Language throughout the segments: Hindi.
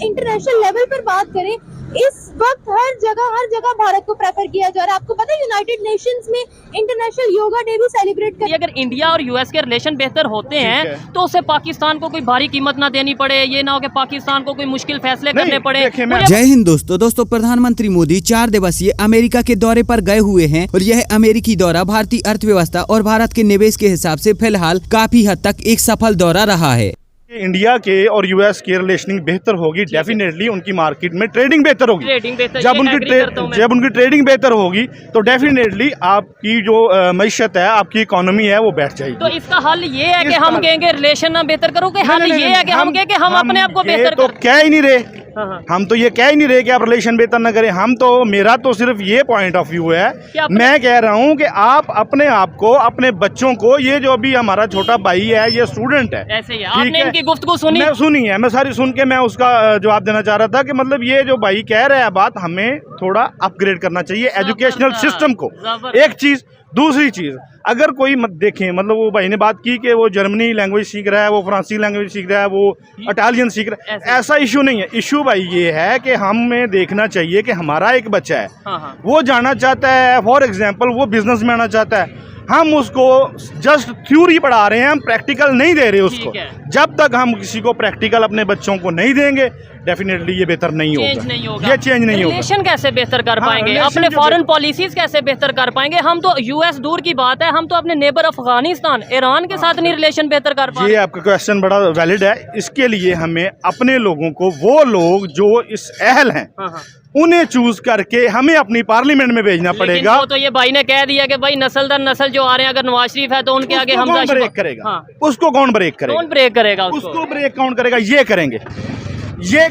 इंटरनेशनल लेवल पर बात करें, इस वक्त हर जगह भारत को प्रेफर किया जा रहा है। आपको पता है यूनाइटेड नेशंस में इंटरनेशनल योगा डे भी सेलिब्रेट कर। अगर इंडिया और यूएस के रिलेशन बेहतर होते हैं तो उससे पाकिस्तान को कोई भारी कीमत ना देनी पड़े, ये ना हो कि पाकिस्तान को कोई मुश्किल फैसले करने पड़े। जय हिंद दोस्तों, प्रधानमंत्री मोदी 4 दिवसीय अमेरिका के दौरे पर गए हुए हैं और यह अमेरिकी दौरा भारतीय अर्थव्यवस्था और भारत के निवेश के हिसाब से फिलहाल काफी हद तक एक सफल दौरा रहा है। इंडिया के और यूएस की रिलेशनिंग बेहतर होगी, डेफिनेटली उनकी मार्केट में ट्रेडिंग बेहतर होगी। जब उनकी ट्रेडिंग बेहतर होगी तो डेफिनेटली आपकी जो मईशत है, आपकी इकोनॉमी है, वो बैठ जाएगी। तो इसका हल ये है कि हम कहेंगे रिलेशन ना बेहतर करो, कि हल ये है कि हम कहें कि हम अपने आप को बेहतर तो कह ही नहीं रहे। हम तो ये कह ही नहीं रहे कि आप रिलेशन बेहतर ना करें। हम तो, मेरा तो सिर्फ ये पॉइंट ऑफ व्यू है, मैं कह रहा हूँ कि आप अपने आप को, अपने बच्चों को, ये जो अभी हमारा छोटा भाई है, ये स्टूडेंट है, ऐसे ही आपने इनकी गुफ्तगू सुनी? मैं सुनी है, मैं सारी सुन के मैं उसका जवाब देना चाह रहा था कि मतलब ये जो भाई कह रहा है बात, हमें थोड़ा अपग्रेड करना चाहिए एजुकेशनल सिस्टम को। एक चीज, दूसरी चीज, अगर कोई मत देखें, मतलब वो भाई ने बात की कि वो जर्मनी लैंग्वेज सीख रहा है, वो फ्रांसीसी लैंग्वेज सीख रहा है, वो इटालियन सीख रहा है, ऐसा इशू नहीं है। इशू भाई ये है कि हमें देखना चाहिए कि हमारा एक बच्चा है, वो जाना चाहता है, फॉर एग्जांपल वो बिजनेस में आना चाहता है, हम उसको जस्ट थ्योरी पढ़ा रहे हैं, हम प्रैक्टिकल नहीं दे रहे उसको। जब तक हम किसी को प्रैक्टिकल अपने बच्चों को नहीं देंगे, डेफिनेटली ये बेहतर नहीं होगा, ये चेंज नहीं होगा। रिलेशन कैसे बेहतर कर पाएंगे, अपने फॉरेन पॉलिसीज कैसे बेहतर कर पाएंगे? हम तो यूएस दूर की बात है, हम तो अपने नेबर अफगानिस्तान, ईरान के साथ नहीं रिलेशन बेहतर कर पाएंगे। ये आपका क्वेश्चन बड़ा वैलिड है। इसके लिए हमें अपने लोगों को, वो लोग जो इस अहल हैं, उन्हें चूज करके हमें अपनी पार्लियामेंट में भेजना पड़ेगा। तो ये भाई ने कह दिया कि भाई नस्ल दर नस्ल जो आ रहे हैं, अगर नवाज शरीफ है तो उनके आगे हम ब्रेक करेगा। उसको कौन ब्रेक करेगा? कौन ब्रेक करेगा? उसको ब्रेक कौन करेगा? ये करेंगे।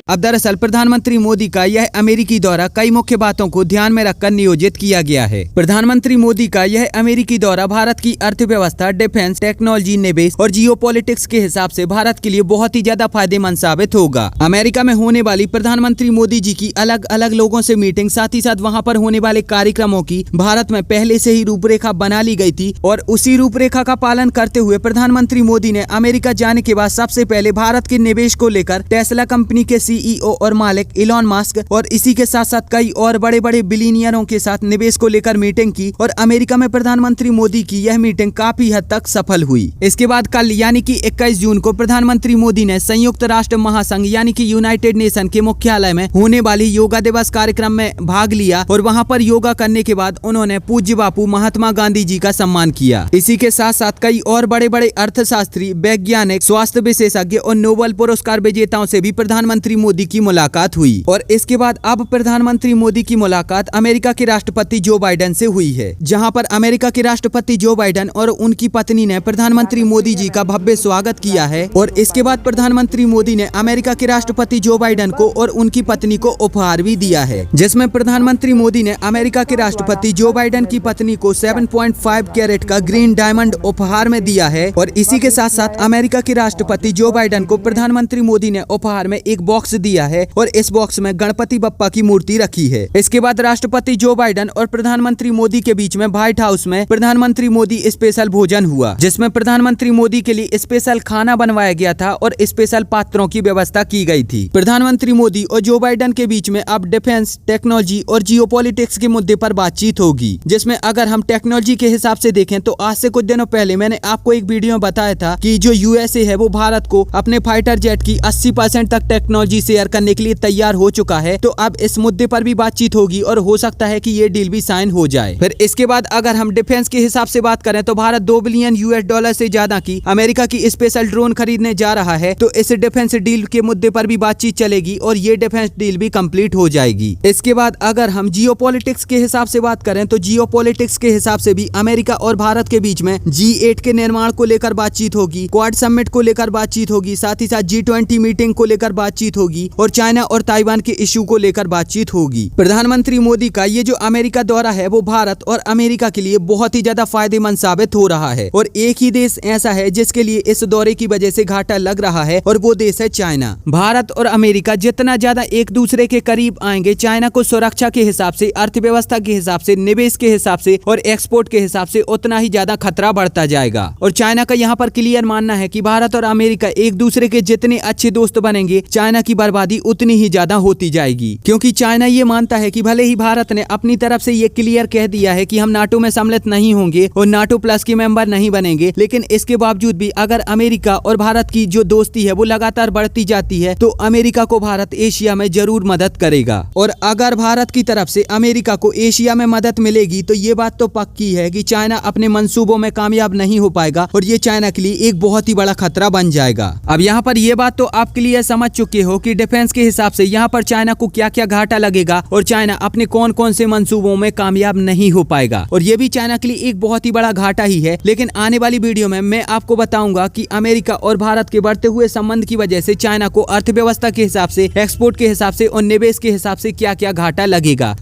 अब दरअसल प्रधानमंत्री मोदी का यह अमेरिकी दौरा कई मुख्य बातों को ध्यान में रखकर नियोजित किया गया है। प्रधानमंत्री मोदी का यह अमेरिकी दौरा भारत की अर्थव्यवस्था, डिफेंस, टेक्नोलॉजी, निवेश और जियोपॉलिटिक्स के हिसाब से भारत के लिए बहुत ही ज्यादा फायदेमंद साबित होगा। अमेरिका में होने वाली प्रधानमंत्री मोदी जी की अलग अलग लोगों से मीटिंग, साथ ही साथ वहाँ पर होने वाले कार्यक्रमों की भारत में पहले से ही रूपरेखा बना ली गयी थी और उसी रूपरेखा का पालन करते हुए प्रधानमंत्री मोदी ने अमेरिका जाने के बाद सबसे पहले भारत के निवेश को लेकर टेस्ला कंपनी के सीईओ और मालिक इलॉन मस्क और इसी के साथ साथ कई और बड़े बड़े बिलियनियरों के साथ निवेश को लेकर मीटिंग की और अमेरिका में प्रधानमंत्री मोदी की यह मीटिंग काफी हद तक सफल हुई। इसके बाद कल यानी कि 21 जून को प्रधानमंत्री मोदी ने संयुक्त राष्ट्र महासंघ यानी कि यूनाइटेड नेशन के मुख्यालय में होने वाली योगा दिवस कार्यक्रम में भाग लिया और वहां पर योगा करने के बाद उन्होंने पूज्य बापू महात्मा गांधी जी का सम्मान किया। इसी के साथ साथ कई और बड़े बड़े अर्थशास्त्री, वैज्ञानिक, स्वास्थ्य विशेषज्ञ और नोबेल पुरस्कार विजेताओं से भी प्रधानमंत्री मोदी की मुलाकात हुई और इसके बाद अब प्रधानमंत्री मोदी की मुलाकात अमेरिका के राष्ट्रपति जो बाइडेन से हुई है, जहां पर अमेरिका के राष्ट्रपति जो बाइडेन और उनकी पत्नी ने प्रधानमंत्री मोदी जी का भव्य स्वागत किया है और इसके बाद प्रधानमंत्री मोदी ने अमेरिका के राष्ट्रपति जो बाइडेन को और उनकी पत्नी को उपहार भी दिया है, जिसमें प्रधानमंत्री मोदी ने अमेरिका के राष्ट्रपति जो बाइडेन की पत्नी को 7.5 कैरेट का ग्रीन डायमंड उपहार में दिया है और इसी के साथ साथ अमेरिका के राष्ट्रपति जो बाइडेन को प्रधानमंत्री मोदी ने उपहार में एक बॉक्स दिया है और इस बॉक्स में गणपति बप्पा की मूर्ति रखी है। इसके बाद राष्ट्रपति जो बाइडेन और प्रधानमंत्री मोदी के बीच में व्हाइट हाउस में प्रधानमंत्री मोदी स्पेशल भोजन हुआ, जिसमें प्रधानमंत्री मोदी के लिए स्पेशल खाना बनवाया गया था और स्पेशल पात्रों की व्यवस्था की गई थी। प्रधानमंत्री मोदी और जो बाइडेन के बीच में अब डिफेंस, टेक्नोलॉजी और जियोपॉलिटिक्स के मुद्दे पर बातचीत होगी, जिसमें अगर हम टेक्नोलॉजी के हिसाब से देखें तो आज से कुछ दिनों पहले मैंने आपको एक वीडियो में बताया था कि जो यूएसए है वो भारत को अपने फाइटर जेट की 80% तक टेक्नोलॉजी शेयर करने के लिए तैयार हो चुका है। तो अब इस मुद्दे पर भी बातचीत होगी और हो सकता है कि ये डील भी साइन हो जाए। फिर इसके बाद अगर हम डिफेंस के हिसाब से बात करें तो भारत 2 बिलियन यूएस डॉलर से ज्यादा की अमेरिका की स्पेशल ड्रोन खरीदने जा रहा है, तो इस डिफेंस डील के मुद्दे पर भी बातचीत चलेगी और ये डिफेंस डील भी कंप्लीट हो जाएगी। इसके बाद अगर हम जियोपॉलिटिक्स के हिसाब से बात करें तो जियोपॉलिटिक्स के हिसाब से भी अमेरिका और भारत के बीच में G8 के निर्माण को लेकर बातचीत होगी, क्वाड समिट को लेकर बातचीत होगी, साथ ही साथ G20 मीटिंग को लेकर बातचीत होगी और चाइना और ताइवान के इश्यू को लेकर बातचीत होगी। प्रधानमंत्री मोदी का ये जो अमेरिका दौरा है वो भारत और अमेरिका के लिए बहुत ही ज्यादा फायदेमंद साबित हो रहा है और एक ही देश ऐसा है जिसके लिए इस दौरे की वजह से घाटा लग रहा है और वो देश है चाइना। भारत और अमेरिका जितना ज्यादा एक दूसरे के करीब आएंगे, चाइना को सुरक्षा के हिसाब से, अर्थव्यवस्था के हिसाब से, निवेश के हिसाब से और एक्सपोर्ट के हिसाब से उतना ही ज्यादा खतरा बढ़ता जाएगा। और चाइना का यहाँ पर क्लियर मानना है कि भारत और अमेरिका एक दूसरे के जितने अच्छे दोस्त बनेंगे, चाइना की बर्बादी उतनी ही ज्यादा होती जाएगी, क्योंकि चाइना ये मानता है कि भले ही भारत ने अपनी तरफ से ये क्लियर कह दिया है कि हम नाटो में सम्मिलित नहीं होंगे और नाटो प्लस के मेंबर नहीं बनेंगे, लेकिन इसके बावजूद भी अगर अमेरिका और भारत की जो दोस्ती है वो लगातार बढ़ती जाती है तो अमेरिका को भारत एशिया में जरूर मदद करेगा। और अगर भारत की तरफ से अमेरिका को एशिया में मदद मिलेगी तो ये बात तो पक्की है कि चाइना अपने मंसूबों में कामयाब नहीं हो पाएगा और ये चाइना के लिए एक बहुत ही बड़ा खतरा बन जाएगा। अब यहाँ पर ये बात तो आप क्लियर समझ चुके हो कि डिफेंस के हिसाब से यहाँ पर चाइना को क्या क्या घाटा लगेगा और चाइना अपने कौन कौन से मंसूबों में कामयाब नहीं हो पाएगा, और ये भी चाइना के लिए एक बहुत ही बड़ा घाटा ही है। लेकिन आने वाली वीडियो में मैं आपको बताऊंगा कि अमेरिका और भारत के बढ़ते हुए संबंध की वजह से चाइना को अर्थव्यवस्था के हिसाब से, एक्सपोर्ट के हिसाब से और निवेश के हिसाब से क्या क्या घाटा लगेगा।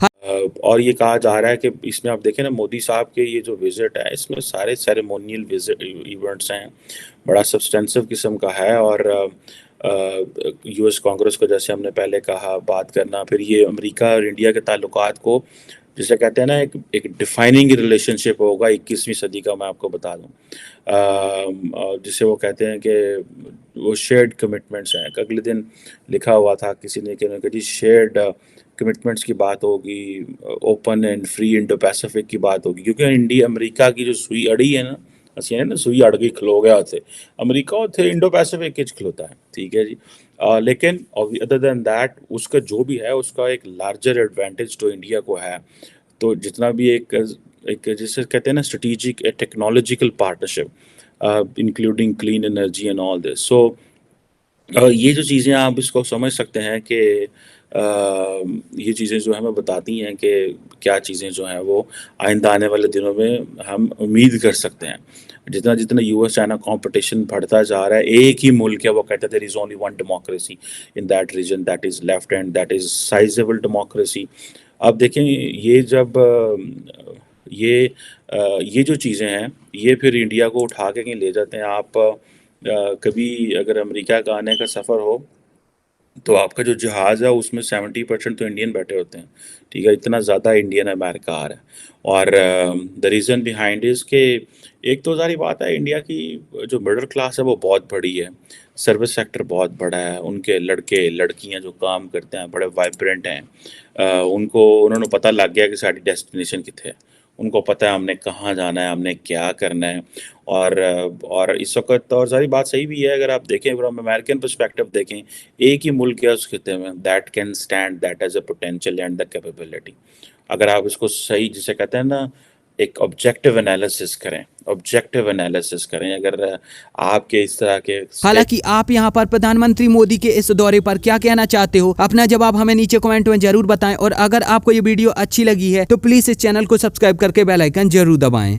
और ये कहा जा रहा है कि इसमें आप देखें ना, मोदी साहब के ये जो विजिट है इसमें सारे सेरेमोनियल विजिट इवेंट्स हैं, बड़ा सब्सटेंसिव किस्म का है। और यूएस कांग्रेस को जैसे हमने पहले कहा बात करना, फिर ये अमेरिका और इंडिया के ताल्लुकात को जिसे कहते हैं ना एक डिफाइनिंग रिलेशनशिप होगा 21वीं सदी का, मैं आपको बता दूं, जिसे वो कहते हैं कि वो शेयर्ड कमिटमेंट्स हैं। अगले दिन लिखा हुआ था किसी ने कि जी शेयर्ड कमिटमेंट्स की बात होगी, open and free Indo Pacific की बात होगी, क्योंकि इंडिया अमेरिका की जो सुई अड़ी है ना, ਅਸੀਂ ना सुई अड़ गई खलो गया उत्थे अमेरिका, उत्थे इंडो पैसिफिक किच खलोता है, ठीक है जी। लेकिन अदर देन दैट उसका जो भी है उसका एक लार्जर एडवांटेज तो इंडिया को है। तो जितना भी एक जिसे कहते हैं ना strategic technological partnership including clean energy and all this, so ये जो चीज़ें आप इसको समझ सकते हैं कि ये चीज़ें जो हमें बताती हैं कि क्या चीज़ें जो हैं वो आइंदा आने वाले दिनों में हम उम्मीद कर सकते हैं। जितना जितना यूएस चाइना कंपटीशन बढ़ता जा रहा है, एक ही मुल्क है वो कहते हैं there is only one democracy in that region, that is left and that is sizable democracy. अब देखें ये जब ये जो चीज़ें हैं ये फिर इंडिया को उठा के कहीं ले जाते हैं। आप कभी अगर अमेरिका का आने का सफ़र हो तो आपका जो जहाज़ है उसमें 70% तो इंडियन बैठे होते हैं, ठीक है, इतना ज़्यादा इंडियन अमेरिका आ रहा है। और द रीज़न बिहाइंड इज़ के एक तो सारी बात है, इंडिया की जो मिडिल क्लास है वो बहुत बड़ी है, सर्विस सेक्टर बहुत बड़ा है, उनके लड़के लड़कियां जो काम करते हैं बड़े वाइब्रेंट हैं, उन्होंने पता लग गया कि साड़ी डेस्टिनेशन कितने है, उनको पता है हमने कहाँ जाना है, हमने क्या करना है। और इस वक्त और सारी बात सही भी है, अगर आप देखें फ्रॉम अमेरिकन पर्सपेक्टिव देखें, एक ही मुल्क है उस खिते में that can stand that as a potential and the capability. अगर आप इसको सही जिसे कहते हैं ना एक ऑब्जेक्टिव एनालिसिस करें, अगर आपके इस तरह के। हालांकि आप यहां पर प्रधानमंत्री मोदी के इस दौरे पर क्या कहना चाहते हो, अपना जवाब हमें नीचे कमेंट में जरूर बताएं। और अगर आपको ये वीडियो अच्छी लगी है तो प्लीज इस चैनल को सब्सक्राइब करके बेल आइकन जरूर दबाएं।